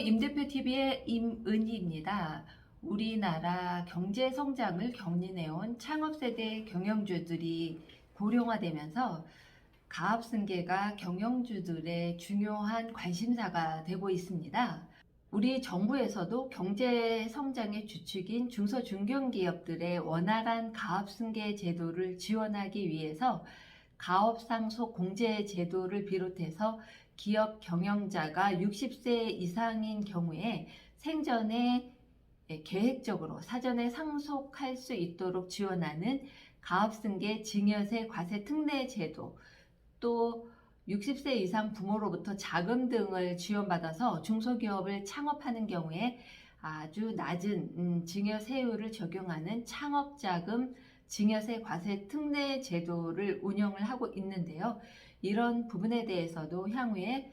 임대표TV의 임은희입니다. 우리나라 경제 성장을 견인해온 창업세대 경영주들이 고령화되면서 가압승계가 경영주들의 중요한 관심사가 되고 있습니다. 우리 정부에서도 경제 성장의 주축인 중소중견기업들의 원활한 가압승계 제도를 지원하기 위해서 가업상속 공제 제도를 비롯해서 기업 경영자가 60세 이상인 경우에 생전에 계획적으로 사전에 상속할 수 있도록 지원하는 가업승계 증여세 과세 특례 제도, 또 60세 이상 부모로부터 자금 등을 지원받아서 중소기업을 창업하는 경우에 아주 낮은 증여세율을 적용하는 창업자금 증여세 과세 특례 제도를 운영을 하고 있는데요. 이런 부분에 대해서도 향후에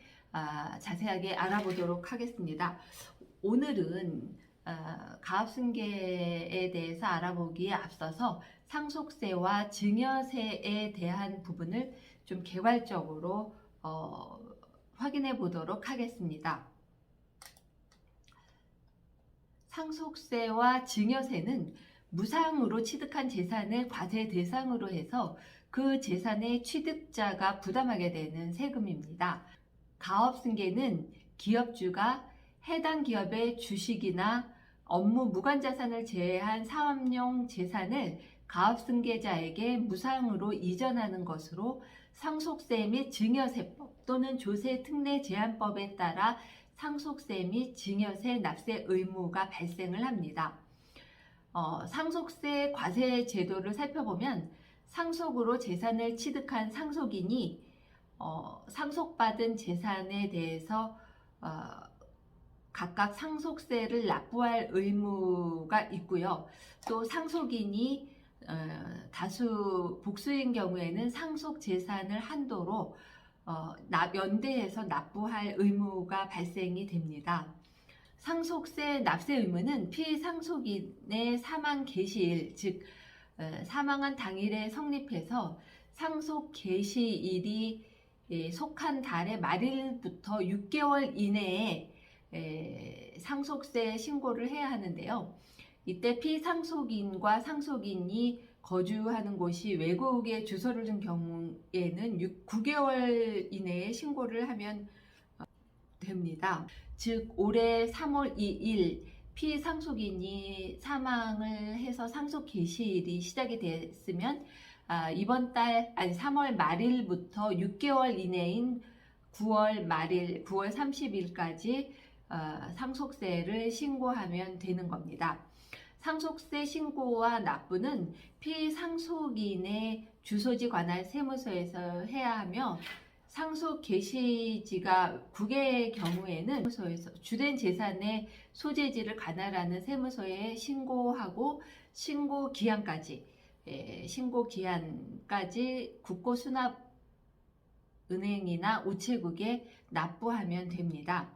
자세하게 알아보도록 하겠습니다. 오늘은 가압승계에 대해서 알아보기에 앞서서 상속세와 증여세에 대한 부분을 좀 개괄적으로 확인해 보도록 하겠습니다. 상속세와 증여세는 무상으로 취득한 재산을 과세 대상으로 해서 그 재산의 취득자가 부담하게 되는 세금입니다. 가업승계는 기업주가 해당 기업의 주식이나 업무 무관자산을 제외한 사업용 재산을 가압승계자에게 무상으로 이전하는 것으로 상속세 및 증여세법 또는 조세특례 제한법에 따라 상속세 및 증여세 납세 의무가 발생을 합니다. 상속세 과세 제도를 살펴보면 상속으로 재산을 취득한 상속인이 상속받은 재산에 대해서 각각 상속세를 납부할 의무가 있고요. 또 상속인이 다수 복수인 경우에는 상속 재산을 한도로 연대해서 납부할 의무가 발생이 됩니다. 상속세 납세 의무는 피상속인의 사망 개시일, 즉 사망한 당일에 성립해서 상속 개시일이 속한 달의 말일부터 6개월 이내에 상속세 신고를 해야 하는데요. 이때 피상속인과 상속인이 거주하는 곳이 외국에 주소를 둔 경우에는 9개월 이내에 신고를 하면 됩니다. 즉 올해 3월 2일 피상속인이 사망을 해서 상속 개시일이 시작이 됐으면 이번 달 3월 말일부터 6개월 이내인 9월 말일, 9월 30일까지 상속세를 신고하면 되는 겁니다. 상속세 신고와 납부는 피상속인의 주소지 관할 세무서에서 해야 하며 상속 개시지가 국외의 경우에는 세무서에서 주된 재산의 소재지를 관할하는 세무서에 신고하고 신고 기한까지 국고수납은행이나 우체국에 납부하면 됩니다.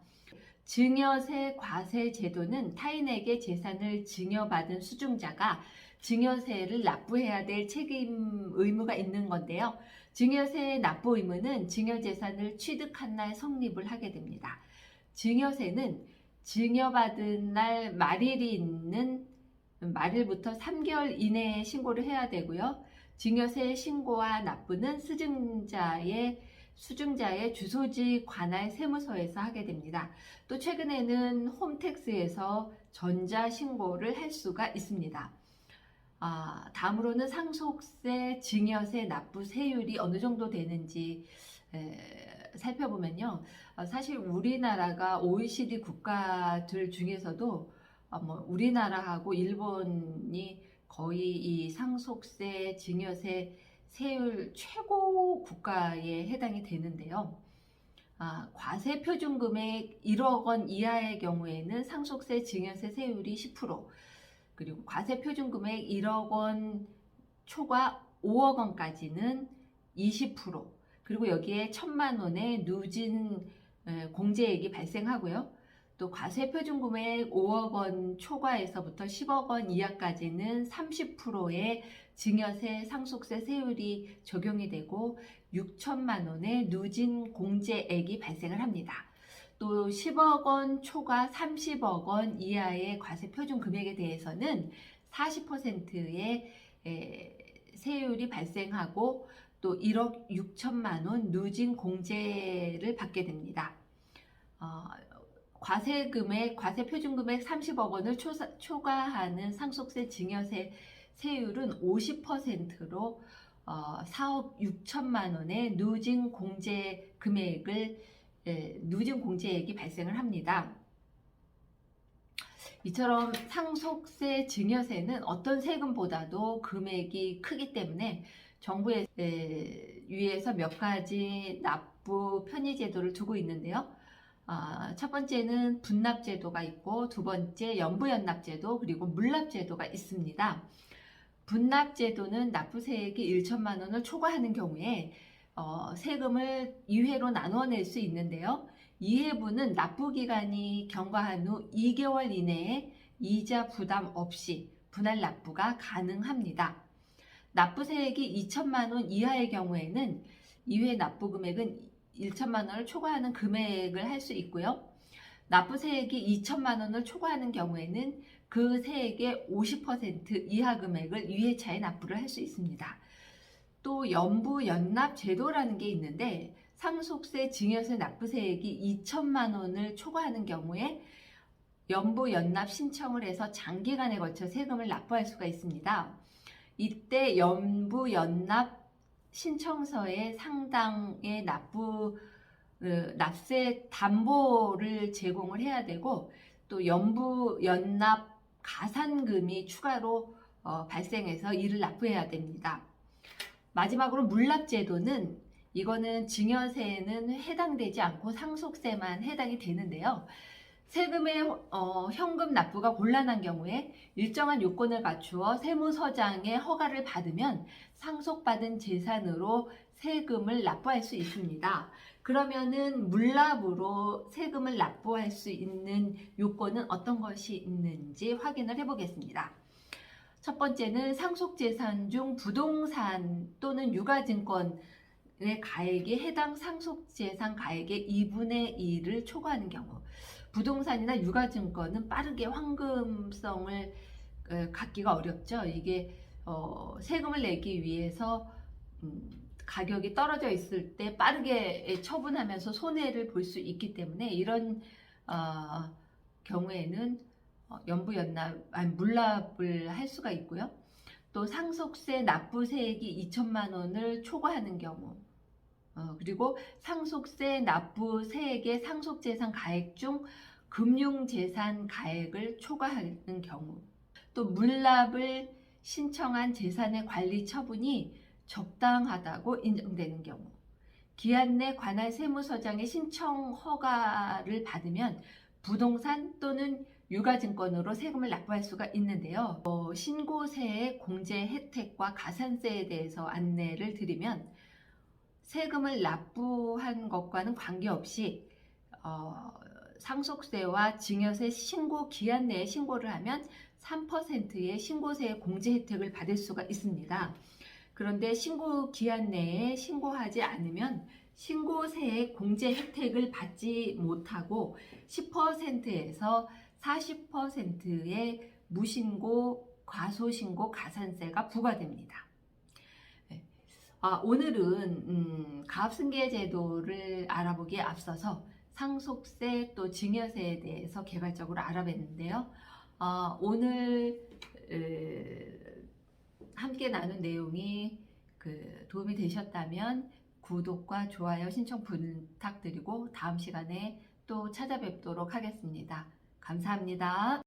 증여세 과세 제도는 타인에게 재산을 증여받은 수증자가 증여세를 납부해야 될 책임 의무가 있는 건데요. 증여세 납부 의무는 증여재산을 취득한 날 성립을 하게 됩니다. 증여세는 증여받은 날 말일이 있는 말일부터 3개월 이내에 신고를 해야 되고요. 증여세 신고와 납부는 수증자의 주소지 관할 세무서에서 하게 됩니다. 또 최근에는 홈택스에서 전자신고를 할 수가 있습니다. 다음으로는 상속세, 증여세 납부 세율이 어느 정도 되는지 살펴보면요. 사실 우리나라가 OECD 국가들 중에서도 우리나라하고 일본이 거의 이 상속세, 증여세 세율 최고 국가에 해당이 되는데요. 과세 표준금액 1억 원 이하의 경우에는 상속세, 증여세 세율이 10%, 그리고 과세 표준금액 1억 원 초과 5억 원까지는 20%, 그리고 여기에 1,000만 원의 누진 공제액이 발생하고요. 또 과세 표준금액 5억 원 초과에서부터 10억 원 이하까지는 30%의 증여세, 상속세 세율이 적용이 되고 6천만 원의 누진 공제액이 발생을 합니다. 또 10억 원 초과 30억 원 이하의 과세 표준 금액에 대해서는 40%의 세율이 발생하고 또 1억 6천만 원 누진 공제를 받게 됩니다. 과세 표준 금액 30억 원을 초과하는 상속세 증여세 세율은 50%로 4억 6천만 원의 누진 공제액이 발생을 합니다. 이처럼 상속세 증여세는 어떤 세금보다도 금액이 크기 때문에 정부에 위에서 몇 가지 납부 편의 제도를 두고 있는데요. 첫 번째는 분납제도가 있고, 두 번째 연부연납제도, 그리고 물납제도가 있습니다. 분납제도는 납부세액이 1천만 원을 초과하는 경우에 세금을 2회로 나누어 낼 수 있는데요. 2회분은 납부기간이 경과한 후 2개월 이내에 이자 부담 없이 분할 납부가 가능합니다. 납부세액이 2천만 원 이하의 경우에는 2회 납부금액은 1천만 원을 초과하는 금액을 할 수 있고요. 납부세액이 2천만 원을 초과하는 경우에는 그 세액의 50% 이하 금액을 2회차에 납부를 할 수 있습니다. 또 연부연납 제도라는 게 있는데, 상속세 증여세 납부세액이 2천만 원을 초과하는 경우에 연부연납 신청을 해서 장기간에 걸쳐 세금을 납부할 수가 있습니다. 이때 연부연납 신청서의 상당의 납세 담보를 제공을 해야 되고, 또 연부연납 가산금이 추가로 발생해서 이를 납부해야 됩니다. 마지막으로 물납제도는, 이거는 증여세에는 해당되지 않고 상속세만 해당이 되는데요. 세금의 현금 납부가 곤란한 경우에 일정한 요건을 갖추어 세무서장의 허가를 받으면 상속받은 재산으로 세금을 납부할 수 있습니다. 그러면은 물납으로 세금을 납부할 수 있는 요건은 어떤 것이 있는지 확인을 해보겠습니다. 첫 번째는 상속재산 중 부동산 또는 유가증권의 가액이 해당 상속재산 가액의 2분의 1을 초과하는 경우, 부동산이나 유가증권은 빠르게 황금성을 갖기가 어렵죠. 이게 세금을 내기 위해서 가격이 떨어져 있을 때 빠르게 처분하면서 손해를 볼 수 있기 때문에, 이런 경우에는 물납을 할 수가 있고요. 또 상속세 납부세액이 2천만 원을 초과하는 경우, 그리고 상속세 납부세액의 상속재산 가액 중 금융재산 가액을 초과하는 경우, 또 물납을 신청한 재산의 관리 처분이 적당하다고 인정되는 경우, 기한 내 관할 세무서장의 신청 허가를 받으면 부동산 또는 유가증권으로 세금을 납부할 수가 있는데요. 신고세의 공제 혜택과 가산세에 대해서 안내를 드리면, 세금을 납부한 것과는 관계없이 상속세와 증여세 신고 기한 내에 신고를 하면 3%의 신고세 공제 혜택을 받을 수가 있습니다. 그런데 신고 기한 내에 신고하지 않으면 신고세의 공제 혜택을 받지 못하고 10%에서 40%의 무신고, 과소신고 가산세가 부과됩니다. 오늘은 가압승계제도를 알아보기에 앞서서 상속세 또 증여세에 대해서 개괄적으로 알아봤는데요. 오늘 함께 나눈 내용이 도움이 되셨다면 구독과 좋아요 신청 부탁드리고 다음 시간에 또 찾아뵙도록 하겠습니다. 감사합니다.